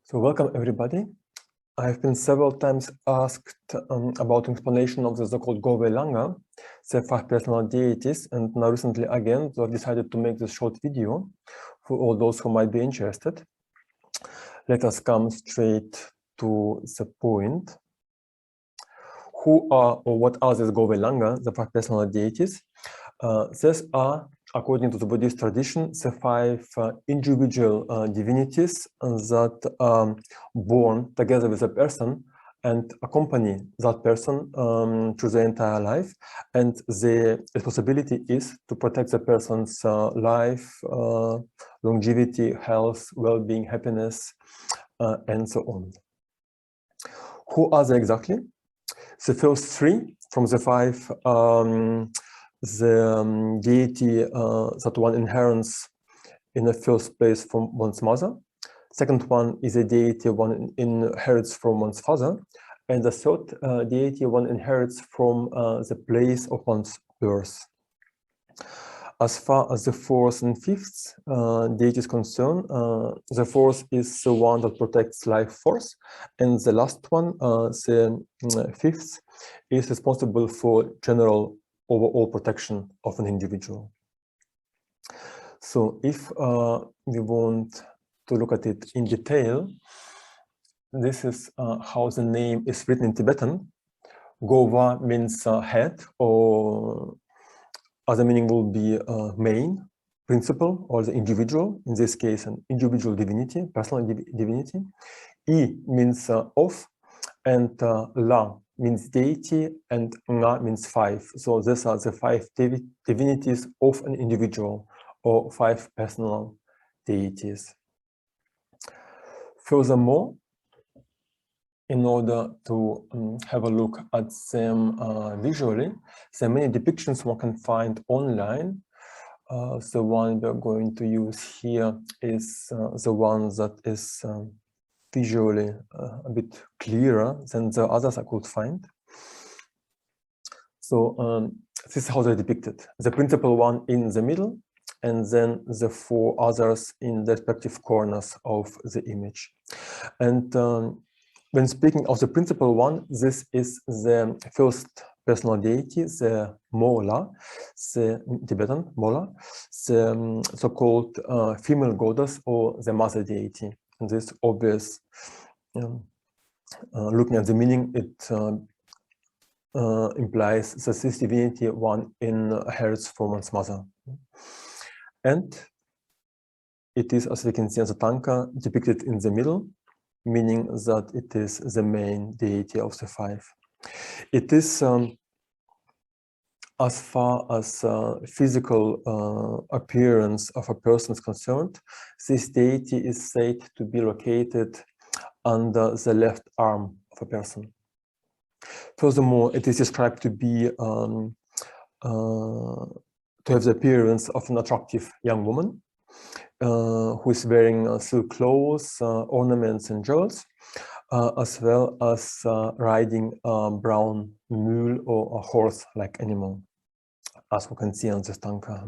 So welcome everybody. I've been several times asked about explanation of the so-called Gowa'i Lhanga, the 5 personal deities, and now recently again, so I've decided to make this short video for all those who might be interested. Let us come straight to the point. Who are or what are these Gowa'i Lhanga, the 5 personal deities? These are, according to the Buddhist tradition, the 5 individual divinities that are born together with a person and accompany that person through the entire life. And the responsibility is to protect the person's life, longevity, health, well-being, happiness, and so on. Who are they exactly? The first 3 from the 5 the deity that one inherits in the first place from one's mother. Second one is a deity one inherits from one's father. And the third deity one inherits from the place of one's birth. As far as the 4th and 5th deity is concerned, the 4th is the one that protects life force, and the last one, the 5th, is responsible for general overall protection of an individual. So if we want to look at it in detail, this is how the name is written in Tibetan. Gowa means head, or other meaning will be main, principle, or the individual, in this case an individual divinity, personal divinity. I means of, and La means deity, and Nga means 5. So these are the 5 divinities of an individual, or 5 personal deities. Furthermore, in order to have a look at them visually, there are many depictions one can find online. The one we're going to use here is the one that is visually a bit clearer than the others I could find. So this is how they're depicted. The principal one in the middle, and then the 4 others in the respective corners of the image. And when speaking of the principal one, this is the first personal deity, the Mola, the Tibetan Mola, the so-called female goddess or the mother deity. And this obvious, looking at the meaning, it implies that this divinity one inherits from one's mother. And it is, as we can see on the tanka, depicted in the middle, meaning that it is the main deity of the 5. It is, as far as physical appearance of a person is concerned, this deity is said to be located under the left arm of a person. Furthermore, it is described to be to have the appearance of an attractive young woman who is wearing silk clothes, ornaments, and jewels, as well as riding a brown mule or a horse-like animal, as we can see on this tanka.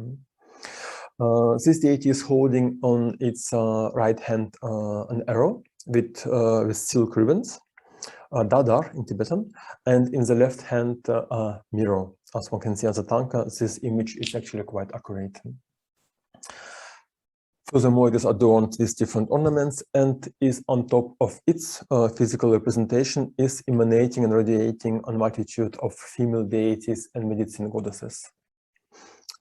This deity is holding on its right hand an arrow with silk ribbons, dadar in Tibetan, and in the left hand a mirror. As one can see on the tanka, this image is actually quite accurate. Furthermore, it is adorned with different ornaments and is on top of its physical representation is emanating and radiating a multitude of female deities and medicine goddesses.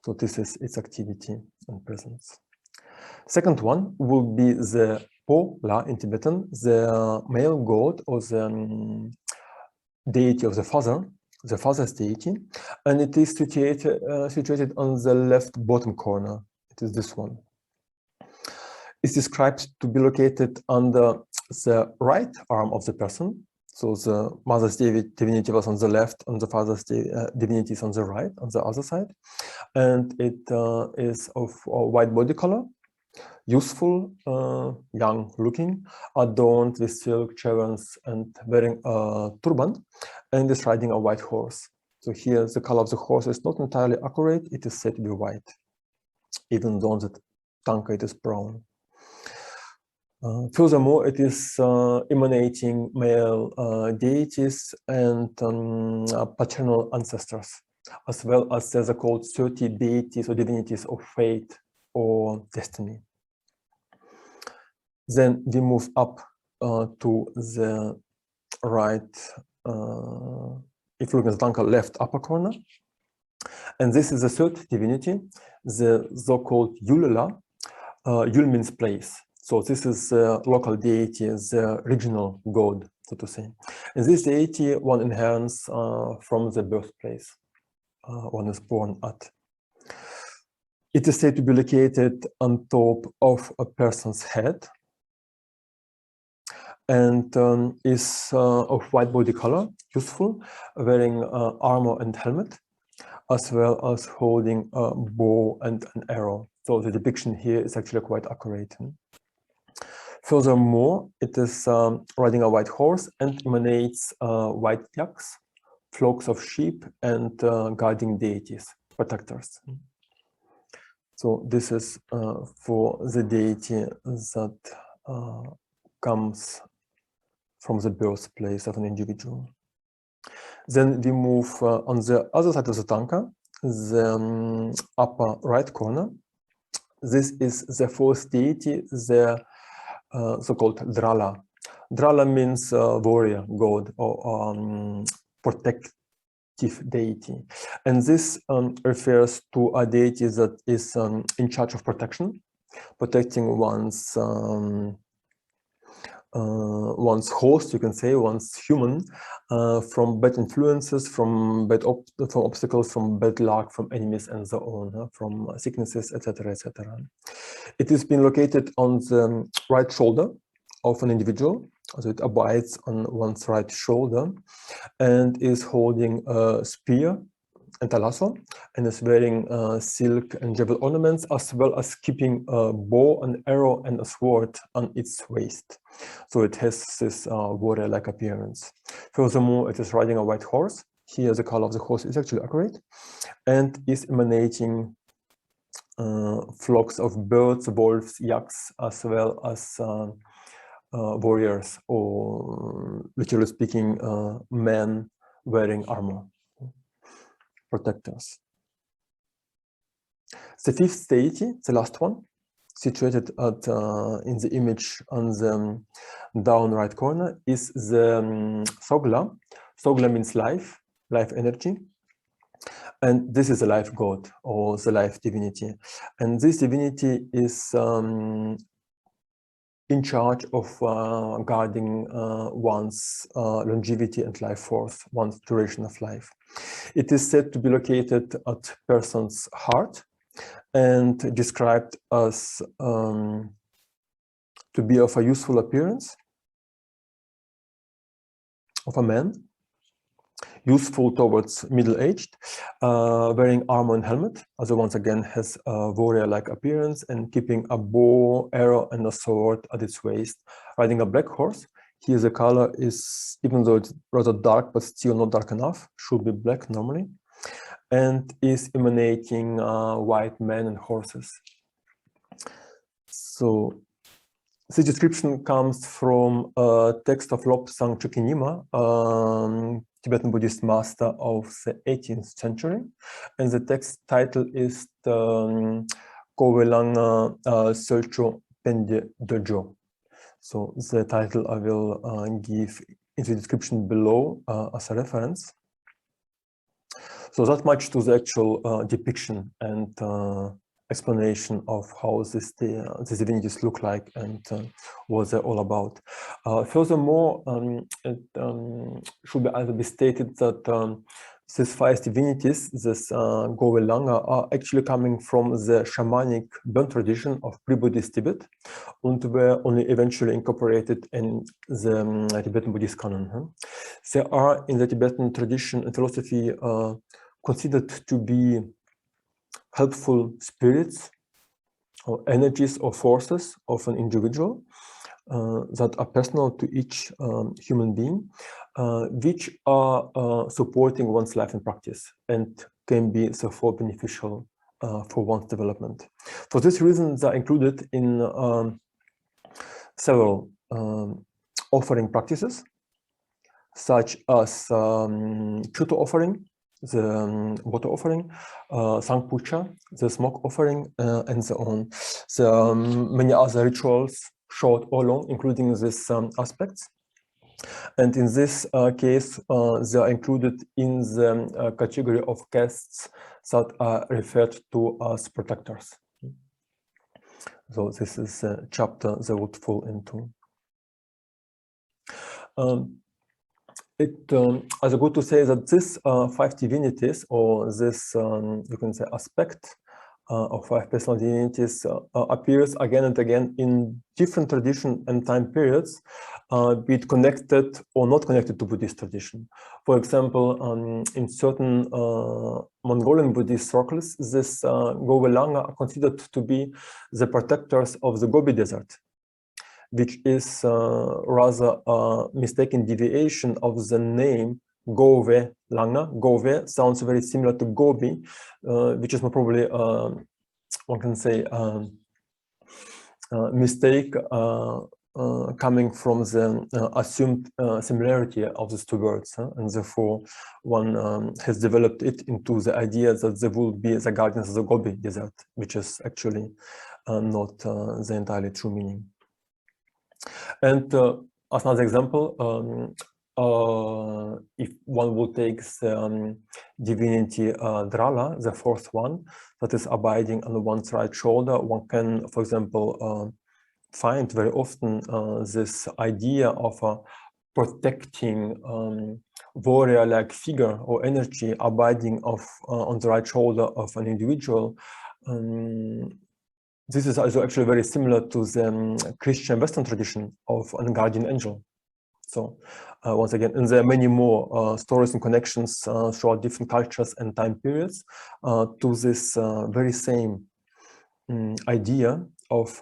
So this is its activity and presence. Second one will be the Po-la in Tibetan, the male god or the deity of the father's deity, and it is situated on the left bottom corner. It is this one. It's described to be located under the right arm of the person. So the mother's divinity was on the left, and the father's divinity is on the right, on the other side. And it is of a white body color, useful, young looking, adorned with silk chevrons and wearing a turban, and is riding a white horse. So here the color of the horse is not entirely accurate. It is said to be white, even though on the tanka it is brown. Furthermore, it is emanating male deities and paternal ancestors, as well as the called 30 deities or divinities of fate or destiny. Then we move up to the right, if you look at the left upper corner. And this is the third divinity, the so-called Yulila. Yul means place. So this is the local deity, the regional god, so to say. And this deity one inherits from the birthplace one is born at. It is said to be located on top of a person's head and is of white body color, useful, wearing armor and helmet, as well as holding a bow and an arrow. So the depiction here is actually quite accurate. Furthermore, it is riding a white horse and emanates white yaks, flocks of sheep, and guardian deities, protectors. So this is for the deity that comes from the birthplace of an individual. Then we move on the other side of the tanka, the upper right corner. This is the fourth deity, the so-called Drala. Drala means warrior god or protective deity. And this refers to a deity that is in charge of protection, protecting one's host, you can say, one's human, from bad influences, from obstacles, from bad luck, from enemies, and so on, from sicknesses, etc., etc. It has been located on the right shoulder of an individual, so it abides on one's right shoulder, and is holding a spear and a lasso, and is wearing silk and jewel ornaments, as well as keeping a bow, an arrow, and a sword on its waist. So it has this warrior-like appearance. Furthermore, it is riding a white horse. Here, the color of the horse is actually accurate, and is emanating flocks of birds, wolves, yaks, as well as warriors, or literally speaking, men wearing armor, protectors. The fifth deity, the last one, situated at in the image on the down right corner, is the Sogla. Sogla means life, life energy. And this is the life god or the life divinity. And this divinity is in charge of guarding one's longevity and life force, one's duration of life. It is said to be located at person's heart and described as to be of a youthful appearance of a man, youthful towards middle-aged, wearing armor and helmet, as once again has a warrior-like appearance, and keeping a bow, arrow, and a sword at its waist, riding a black horse. Here the color is, even though it's rather dark, but still not dark enough, should be black normally, and is emanating white men and horses. So this description comes from a text of Lobsang Chukyinma, Tibetan Buddhist master of the 18th century, and the text title is the Gowa'i Lhanga Selcho Pende Dojo. So the title I will give in the description below as a reference. So that much to the actual depiction and explanation of how these divinities look like and what they're all about. Furthermore, it should either be stated that these five divinities, this Gowa'i Lhanga, are actually coming from the shamanic burn tradition of pre-Buddhist Tibet, and were only eventually incorporated in the Tibetan Buddhist canon. They are in the Tibetan tradition and philosophy considered to be helpful spirits or energies or forces of an individual that are personal to each human being, which are supporting one's life and practice and can be therefore beneficial for one's development. For this reason, they are included in several offering practices, such as Chuto offering, the water offering, Sangpucha, the smoke offering, and so on. So many other rituals, short or long, including these aspects. And in this case, they are included in the category of castes that are referred to as protectors. So this is a chapter they would fall into. As a good to say that this 5 divinities, or this you can say aspect of 5 personal divinities, appears again and again in different tradition and time periods, be it connected or not connected to Buddhist tradition. For example, in certain Mongolian Buddhist circles, this Gowa'i Lhanga are considered to be the protectors of the Gobi Desert, which is rather a mistaken deviation of the name Gowa'i Lhanga. Gowa'i sounds very similar to Gobi, which is more probably, one can say, mistake coming from the assumed similarity of these two words, and therefore one has developed it into the idea that they will be the guardians of the Gobi Desert, which is actually not the entirely true meaning. And as another example, if one will take the divinity Drala, the 4th one, that is abiding on one's right shoulder, one can, for example, find very often this idea of a protecting warrior-like figure or energy abiding on the right shoulder of an individual. This is also actually very similar to the Christian Western tradition of a guardian angel. So once again, and there are many more stories and connections throughout different cultures and time periods to this very same idea of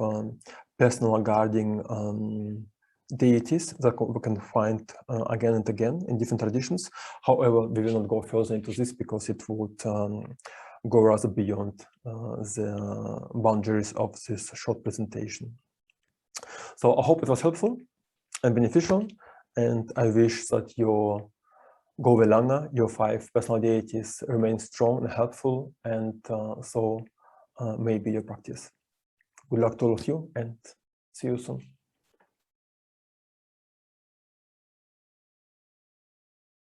personal guarding deities that we can find again and again in different traditions. However, we will not go further into this because it would go rather beyond the boundaries of this short presentation. So I hope it was helpful and beneficial, and I wish that your Gowa'i Lhanga, your 5 personal deities, remain strong and helpful, and so may be your practice. Good luck to all of you, and see you soon.